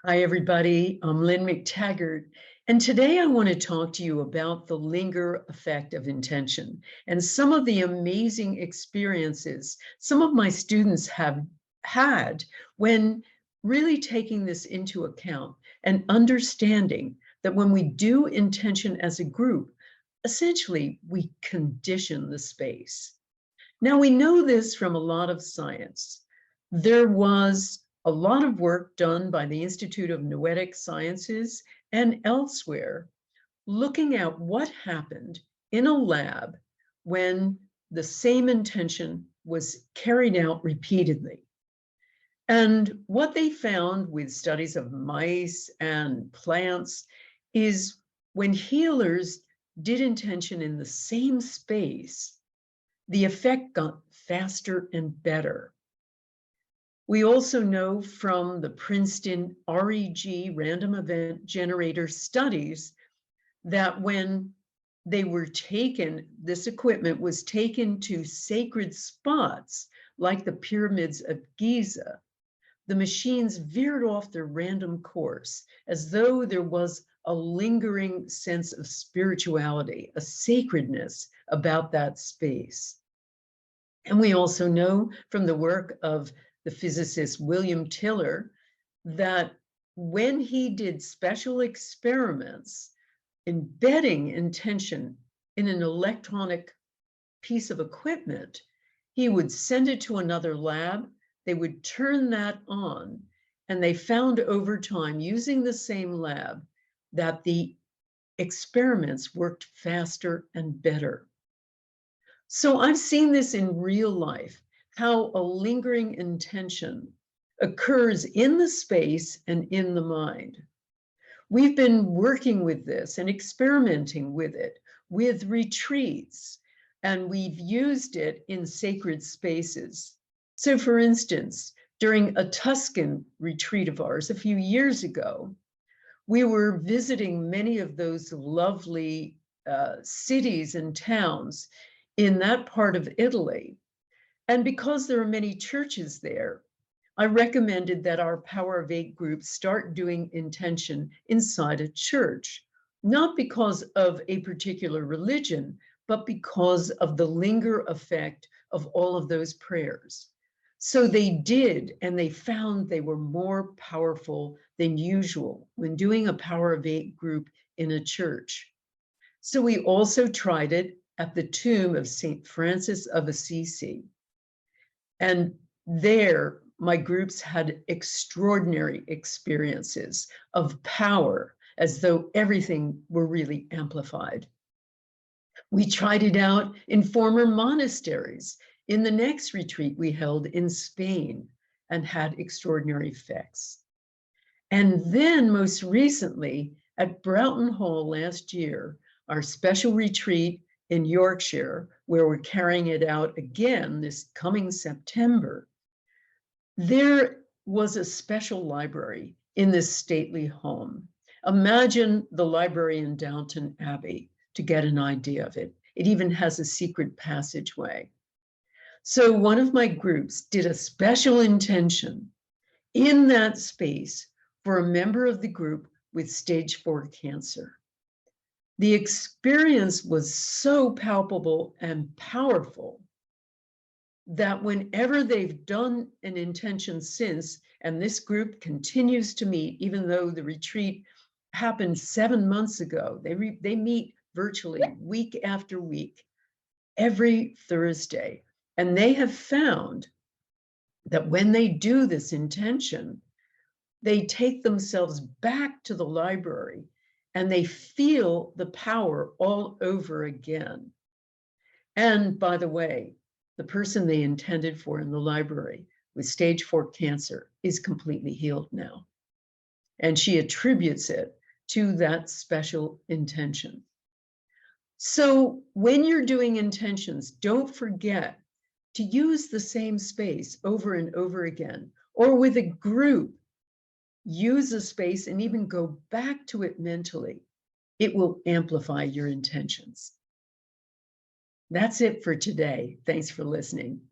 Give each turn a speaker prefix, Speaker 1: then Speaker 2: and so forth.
Speaker 1: Hi, everybody. I'm Lynn McTaggart, and today I want to talk to you about the linger effect of intention and some of the amazing experiences some of my students have had when really taking this into account and understanding that when we do intention as a group, essentially we condition the space. Now, we know this from a lot of science. There was a lot of work done by the Institute of Noetic Sciences and elsewhere looking at what happened in a lab when the same intention was carried out repeatedly. And what they found with studies of mice and plants is when healers did intention in the same space, the effect got faster and better. We also know from the Princeton REG random event generator studies that when they were taken, this equipment was taken to sacred spots like the pyramids of Giza, the machines veered off their random course as though there was a lingering sense of spirituality, a sacredness about that space. And we also know from the work of the physicist William Tiller that when he did special experiments embedding intention in an electronic piece of equipment, he would send it to another lab, they would turn that on, and they found over time, using the same lab, that the experiments worked faster and better. So I've seen this in real life, how a lingering intention occurs in the space and in the mind. We've been working with this and experimenting with it with retreats, and we've used it in sacred spaces. So for instance, during a Tuscan retreat of ours a few years ago, we were visiting many of those lovely cities and towns in that part of Italy. And because there are many churches there, I recommended that our Power of Eight group start doing intention inside a church, not because of a particular religion, but because of the linger effect of all of those prayers. So they did, and they found they were more powerful than usual when doing a Power of Eight group in a church. So we also tried it at the tomb of St. Francis of Assisi. And there, my groups had extraordinary experiences of power, as though everything were really amplified. We tried it out in former monasteries in the next retreat we held in Spain and had extraordinary effects. And then most recently at Broughton Hall last year, our special retreat in Yorkshire, where we're carrying it out again this coming September, there was a special library in this stately home. Imagine the library in Downton Abbey to get an idea of it. It even has a secret passageway. So one of my groups did a special intention in that space for a member of the group with stage 4 cancer. The experience was so palpable and powerful that whenever they've done an intention since, and this group continues to meet, even though the retreat happened 7 months ago, they meet virtually week after week, every Thursday. And they have found that when they do this intention, they take themselves back to the library and they feel the power all over again. And by the way, the person they intended for in the library with stage 4 cancer is completely healed now. And she attributes it to that special intention. So when you're doing intentions, don't forget to use the same space over and over again, or with a group, use a space and even go back to it mentally. It will amplify your intentions. That's it for today. Thanks for listening.